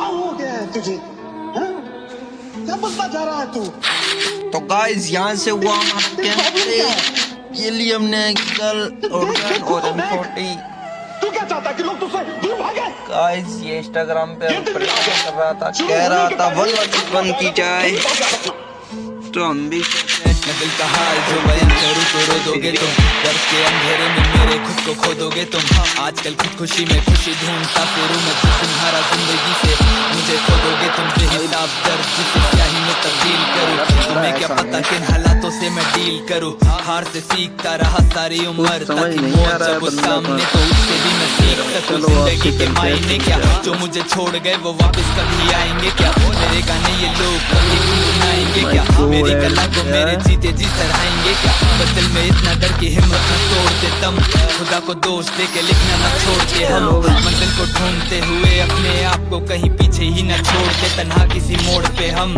हो गया है तुझे? हाँ? क्या बोलता जा रहा है तू? तो गाइस यहाँ से हुआ हमारा कैंप। ये लिए हमने गल और M40। तू क्या चाहता है कि लोग तुझसे दूर भागे? गाइस ये इंस्टाग्राम पे प्रचार कर रहा था, कह रहा था 1v1 की जाए, तो हम भी दिल का हाल जो बयां करूं तो रो दोगे तुम, दर्द के अंधेरे में मेरे खुद को खो दोगे तुम। आजकल खुद खुशी में खुशी ढूंढता फिरूं मैं, तो तुम्हारा जिंदगी से मुझे खो दोगे तुम। बेहिसाब दर्द जिसे स्याही में तब्दील करूं, तुम्हें क्या पता किन हालातों से मैं डील करूं। हार से सीखता रहा सारी उम्र, ताकि मौत जब वो सामने तो उससे भी मैं सीख सकूं। जिंदगी के मायने क्या, जो मुझे छोड़ गए वो वापस कभी आएंगे क्या? मेरे गाने ये लोग कभी गुनगुनाएंगे क्या? मेरी कला को मेरे जीते जी सराहेंगे क्या? बस दिल में इतना डर की हिम्मत न तोड़ते दम, खुदा को दोष दे के लिखना न छोड़ते हम। मंजिल को ढूंढते हुए अपने आप को कहीं पीछे ही न छोड़ते, तन्हा किसी मोड़ पे हम।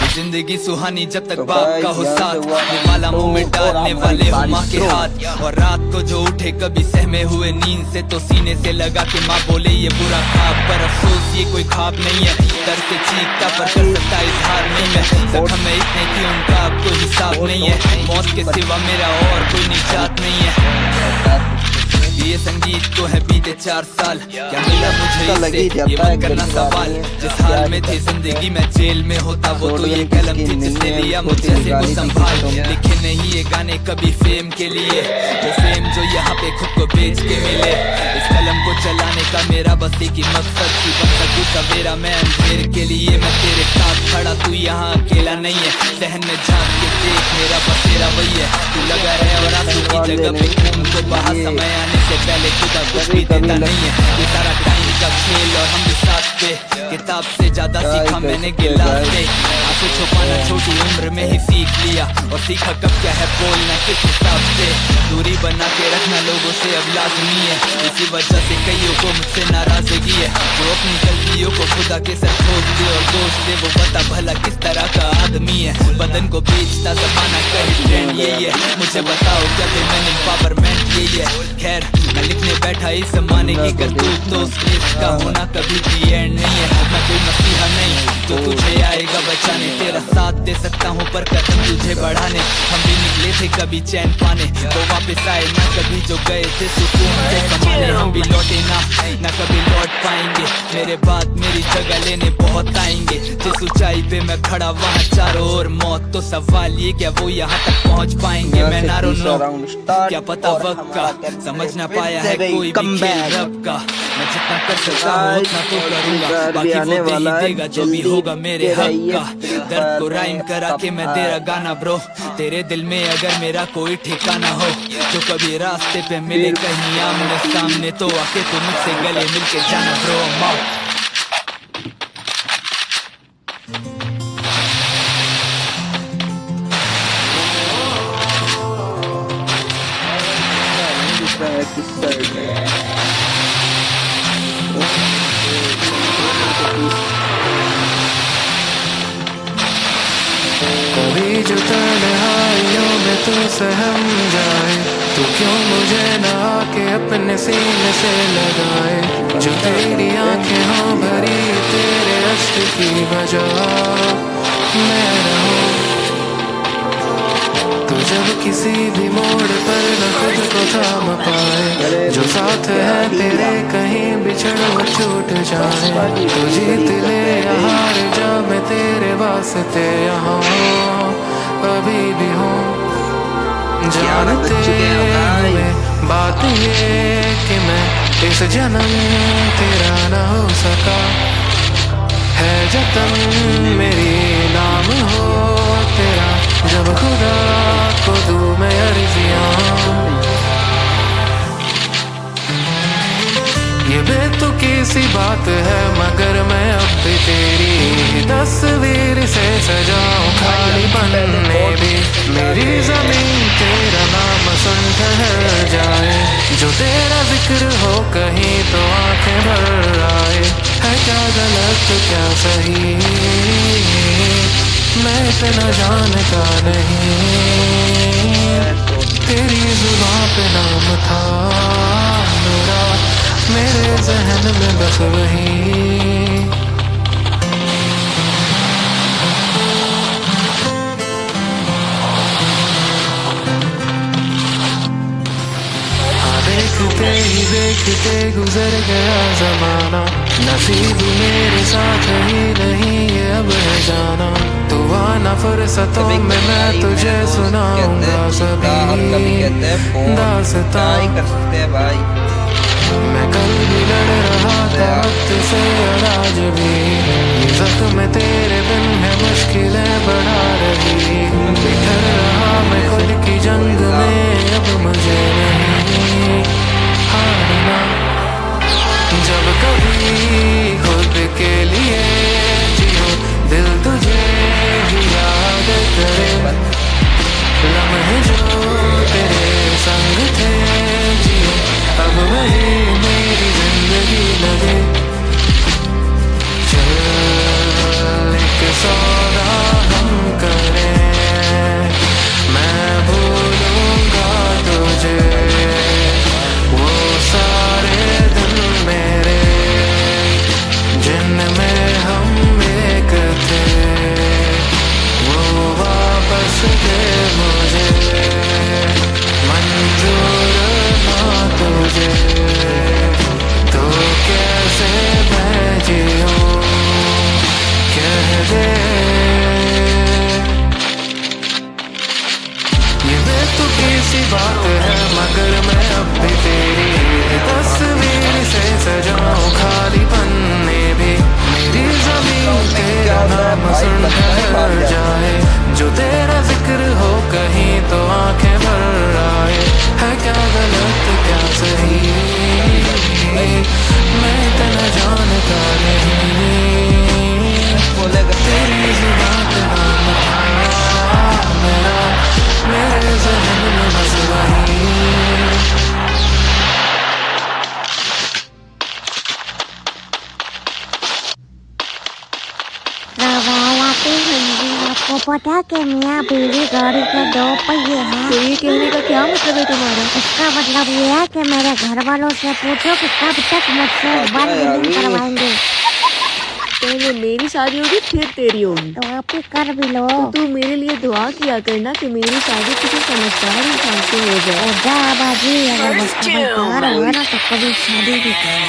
जिंदगी सुहानी जब तक बाप का हो साथ, ये वाला मुंह में डालने वाले हो माँ के हाथ। और रात को जो उठे कभी सहमे हुए नींद से, तो सीने से लगा के माँ बोले ये बुरा ख्वाब, पर अफसोस ये कोई ख्वाब नहीं है। दर्द से चीखता पर कर सकता इजहार नहीं है, जख्म में इतने कि उनका अब कोई हिसाब नहीं है। मौत के सिवा मेरा और कोई निजात नहीं है। ये संगीत तो है बीते 4 साल, क्या मिला मुझे इससे ये मत करना सवाल। जिस हाल में थी जिंदगी में जेल में होता, वो तो ये कलम थी जिसने लिया मुझे से को संभाल। लिखे नहीं ये गाने कभी फेम के लिए, वो फेम जो यहाँ पे खुद को बेच के मिले। इस कलम को चलाने का मेरा बस एक ही मकसद थी, बन सकूं सवेरा मैं अंधेर के लिए। मैं तेरे साथ खड़ा, तू यहाँ अकेला नहीं है। सहन में झांक के देख मेरा बसेरा वही है। तू लगा रहे और आंसू की जगह पे खून को बहा, समय आने से पहले खुदा कुछ भी देता नहीं है। ये सारा टाइम का खेल और हम भी साथ पे, किताब से ज्यादा सीखा मैंने गिलास से। आंसू छुपाना छोटी उम्र में ही सीख लिया, और सीखा कब क्या है बोलना किस हिसाब से। दूरी बना के रखना लोगों से अब लाजमी है, इसी वजह से कईयों को मुझसे नाराजगी है। जो अपनी गलतियों को खुदा के सर ठोक दे और दोष दे, वो बता भला किस तरह का आदमी है। बदन को बेचता जमाना कहे ट्रेंड यही है, मुझे बताओ क्या मैंने पावरमेंट यही है। खैर मैं लिखने बैठा इस जमाने की करतूत, तो उसका होना कभी भी एंड नहीं है। मैं कोई मसीहा नहीं जो तुझे आएगा बचाने, तेरा साथ दे सकता हूँ पर कदम तुझे बढ़ाने। हम भी निकले थे कभी चैन पाने, तो वापस आए ना कभी जो गए थे सुकून के कमाने। हम भी लौटे ना कभी लौट पाएंगे, मेरे बाद मेरी जगह लेने बहुत आएंगे। जिस ऊंचाई पे मैं खड़ा वहाँ चारों ओर मौत, तो सवाल ये क्या वो यहाँ तक पहुँच पाएंगे? मैं ना रोनो क्या पता वक्त का, समझ ना पाया है कोई भी खेल रब का। मैं जितना कर सकता हूँ उतना तो करूँगा, बाकी वो दे ही देगा जो भी होगा मेरे हक का। दर्द को राइम करा के मैं तेरा गाना ब्रो, तेरे दिल में अगर मेरा कोई ठिकाना हो, जो कभी रास्ते पे मिले कहीं आमने सामने, तो आके तू मुझसे गले मिलके जाना ब्रो। कभी जो तन्हाइयों में तू सहम जाए, तू क्यों मुझे ना के अपने सीने से लगाए। जो तेरी आंखें हों भरी तेरे अश्क की वजह मैं रहूं, तो जब किसी भी मोड़ पर न खुद को थाम पाए। जो साथ है तेरे कहीं बिछड़ वो छूट जाए, तो जीत ले या हार जा मैं तेरे वास्ते यहाँ अभी भी हूँ। जानते हुए बात ये कि मैं इस जन्म तेरा न हो सका, है जतन मेरी नाम हो तेरा, जब खुदा को दूं मैं अर्जियां। ये बेतुकी सी बात है मगर मैं अब भी तेरी तस्वीर से सजाऊं। खाली बनने भी मेरी जमीन तेरा नाम सुन ठहर जाए। जो तेरा जिक्र हो कहीं तो आंखें भर आए। है क्या गलत क्या सही मैं इतना जानता नहीं, तेरी जुबां पे नाम था मेरा, मेरे जहन में बस वही। देखते गुजर गया जमाना, नसीब मेरे साथ ही नहीं ये अब है जाना। तू आना फुर्सतों में मैं तुझे सुनाऊंगा सभी दास्तां। भाई मैं कल भी लड़ रहा था वक्त से और आज भी, ये जख्म तेरे बिन है मुश्किलें बढ़ा रही। बिखर रहा मैं खुद की जंग में, अब मुझे नहीं हारना। जब कभी खुद के लिए जियो दिल तुझे ही याद करे, लम्हे जो तेरे संग थे जियो अब वही मेरी जिंदगी लगे। चल एक सौदा हम करें, मैं भूलूंगा तुझे, वो सारे दिन मेरे जिनमें हम एक थे, वो वापस दे मुझे, मंजूर ना तुझे तो कैसे मैं जीऊं, कह दे। ये बेतुकी सी बात है मगर मैं अब भी तेरी तस्वीर से सजाऊं खाली पन्ने भी, मेरी ज़मीन तेरा नाम सुन ठहर जाए, जो तेरा जिक्र हो कहीं तो आंखें भर आए। है क्या गलत क्या सही मैं इतना जानता नहीं, तेरी जुबान पे नाम था मेरा, मेरे ज़हन में बस वही। आपको पता है कि मियाँ बीवी गाड़ी के 2 पहिए हैं। तो ये कहने का क्या मतलब है तुम्हारा? इसका मतलब ये है कि मेरे घर वालों से पूछो कि कब तक मुझसे बंद करवाएंगे। पहले मेरी शादी होगी फिर तेरी होगी। तो आप ही कर भी लो। तो तू मेरे लिए दुआ किया करना कि मेरी शादी किसी समझदार इंसान से हो जाए। बाजी अगर समझदार हुआ ना तो कभी शादी भी करो।